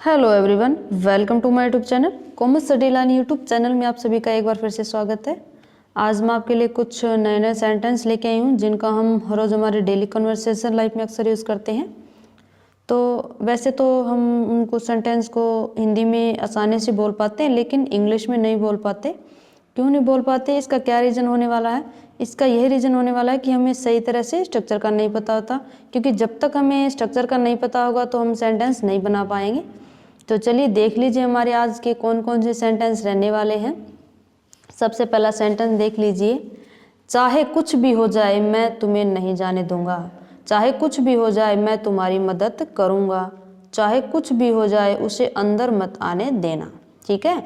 Hello everyone, welcome to my YouTube channel commerce study line YouTube channel में आप सभी का एक बार फिर से स्वागत है। आज मैं आपके लिए कुछ नए नए सेंटेंस लेके आई हूँ जिनका हम हर रोज़ हमारे डेली कन्वर्सेशन लाइफ में अक्सर यूज़ करते हैं। तो वैसे तो हम उनको सेंटेंस को हिंदी में आसानी से बोल पाते हैं, लेकिन इंग्लिश में नहीं बोल पाते। क्यों नहीं बोल पाते, इसका क्या रीज़न होने वाला है? इसका यही रीज़न होने वाला है कि हमें सही तरह से स्ट्रक्चर का नहीं पता होता, क्योंकि जब तक हमें स्ट्रक्चर का नहीं पता होगा तो हम सेंटेंस नहीं बना पाएंगे। तो चलिए देख लीजिए हमारे आज के कौन कौन से सेंटेंस रहने वाले हैं। सबसे पहला सेंटेंस देख लीजिए, चाहे कुछ भी हो जाए मैं तुम्हें नहीं जाने दूंगा। चाहे कुछ भी हो जाए मैं तुम्हारी मदद करूंगा। चाहे कुछ भी हो जाए उसे अंदर मत आने देना। ठीक है,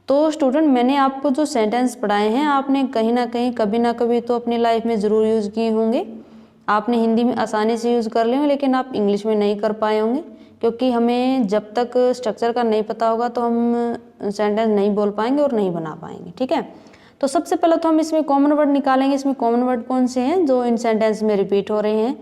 तो स्टूडेंट मैंने आपको जो सेंटेंस पढ़ाए हैं आपने कहीं ना कहीं कभी ना कभी तो अपनी लाइफ में ज़रूर यूज़ किए होंगे। आपने हिंदी में आसानी से यूज़ कर लिए होंगे, लेकिन आप इंग्लिश में नहीं कर पाए होंगे, क्योंकि हमें जब तक स्ट्रक्चर का नहीं पता होगा तो हम सेंटेंस नहीं बोल पाएंगे और नहीं बना पाएंगे। ठीक है, तो सबसे पहले तो हम इसमें कॉमन वर्ड निकालेंगे। इसमें कॉमन वर्ड कौन से हैं जो इन सेंटेंस में रिपीट हो रहे हैं?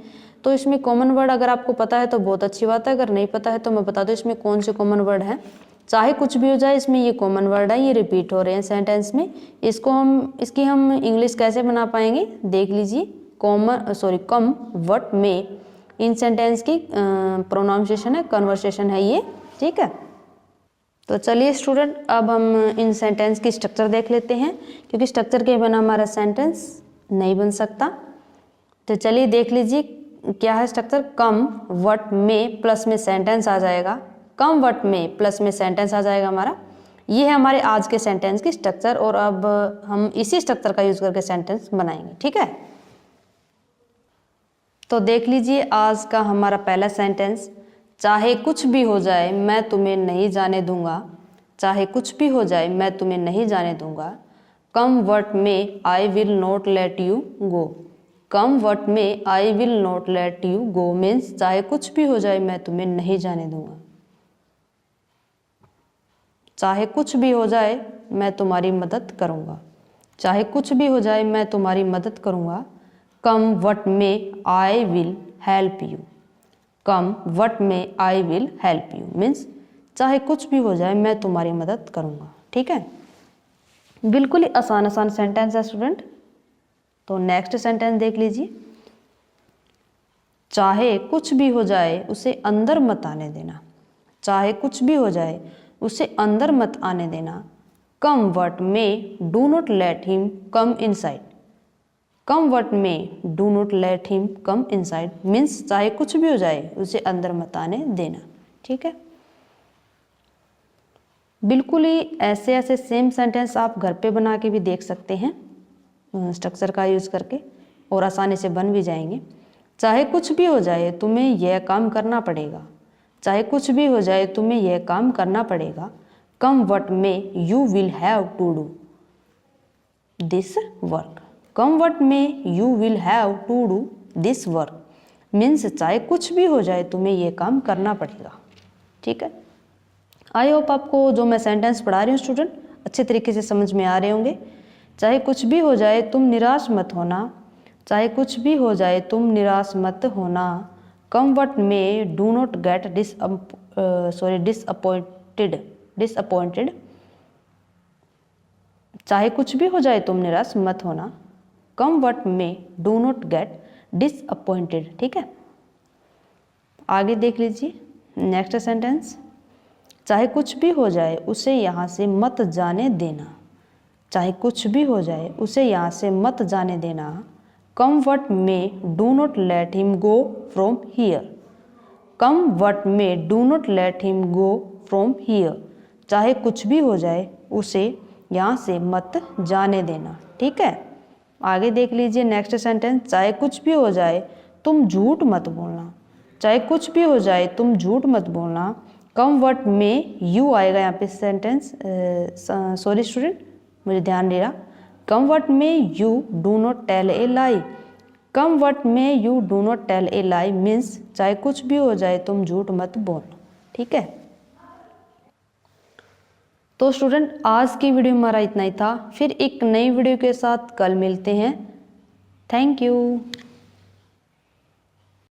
तो इसमें कॉमन वर्ड अगर आपको पता है तो बहुत अच्छी बात है, अगर नहीं पता है तो मैं बता दूं इसमें कौन से कॉमन वर्ड हैं। चाहे कुछ भी हो जाए, इसमें ये कॉमन वर्ड है, ये रिपीट हो रहे हैं सेंटेंस में। इसकी हम इंग्लिश कैसे बना पाएंगे देख लीजिए। कम व्हाट में इन सेंटेंस की प्रोनाउंसिएशन है, कन्वर्सेशन है ये। ठीक है, तो चलिए स्टूडेंट अब हम इन सेंटेंस की स्ट्रक्चर देख लेते हैं, क्योंकि स्ट्रक्चर के बिना हमारा सेंटेंस नहीं बन सकता। तो चलिए देख लीजिए क्या है स्ट्रक्चर। कम व्हाट में प्लस में सेंटेंस आ जाएगा। कम व्हाट में प्लस में सेंटेंस आ जाएगा हमारा। ये है हमारे आज के सेंटेंस की स्ट्रक्चर, और अब हम इसी स्ट्रक्चर का यूज करके सेंटेंस बनाएंगे। ठीक है, तो देख लीजिए आज का हमारा पहला सेंटेंस, चाहे कुछ भी हो जाए मैं तुम्हें नहीं जाने दूंगा। चाहे कुछ भी हो जाए मैं तुम्हें नहीं जाने दूंगा। Come what may I will not let you go. Come what may I will not let you go means चाहे कुछ भी हो जाए मैं तुम्हें नहीं जाने दूंगा। चाहे कुछ भी हो जाए मैं तुम्हारी मदद करूंगा। चाहे कुछ भी हो जाए मैं तुम्हारी मदद करूंगा। Come what may I will help you. Come what may I will help you means चाहे कुछ भी हो जाए मैं तुम्हारी मदद करूंगा। ठीक है, बिल्कुल ही आसान आसान सेंटेंस है स्टूडेंट। तो नेक्स्ट सेंटेंस देख लीजिए, चाहे कुछ भी हो जाए उसे अंदर मत आने देना। चाहे कुछ भी हो जाए उसे अंदर मत आने देना। Come what may do not let him come inside. Come what may do not let him come inside means चाहे कुछ भी हो जाए उसे अंदर मत आने देना। ठीक है, बिल्कुल ही ऐसे ऐसे सेम सेंटेंस आप घर पे बना के भी देख सकते हैं स्ट्रक्चर का यूज करके, और आसानी से बन भी जाएंगे। चाहे कुछ भी हो जाए तुम्हें यह काम करना पड़ेगा। चाहे कुछ भी हो जाए तुम्हें यह काम करना पड़ेगा। Come what may you will have to do this work. Come what may you will have to do this work means चाहे कुछ भी हो जाए तुम्हें यह काम करना पड़ेगा। ठीक है, आई होप आपको जो मैं सेंटेंस पढ़ा रही हूँ स्टूडेंट अच्छे तरीके से समझ में आ रहे होंगे। चाहे कुछ भी हो जाए तुम निराश मत होना। चाहे कुछ भी हो जाए तुम निराश मत होना। कम what may do not get disappointed. चाहे कुछ भी हो जाए तुम निराश मत होना। कम what may do not get disappointed. ठीक है, आगे देख लीजिए नेक्स्ट सेंटेंस, चाहे कुछ भी हो जाए उसे यहाँ से मत जाने देना। चाहे कुछ भी हो जाए उसे यहाँ से मत जाने देना। Come what may do not let him go from here. Come what may do not let him go from here चाहे कुछ भी हो जाए उसे यहाँ से मत जाने देना। ठीक है, आगे देख लीजिए नेक्स्ट सेंटेंस, चाहे कुछ भी हो जाए तुम झूठ मत बोलना। चाहे कुछ भी हो जाए तुम झूठ मत बोलना। कम व्हाट में यू आएगा यहाँ पे सेंटेंस, सॉरी स्टूडेंट मुझे ध्यान दे रहा। Come what may you do not tell a lie. Come what may you do not tell a lie means चाहे कुछ भी हो जाए तुम झूठ मत बोलना। ठीक है, तो स्टूडेंट आज की वीडियो हमारा इतना ही था। फिर एक नई वीडियो के साथ कल मिलते हैं। Thank you.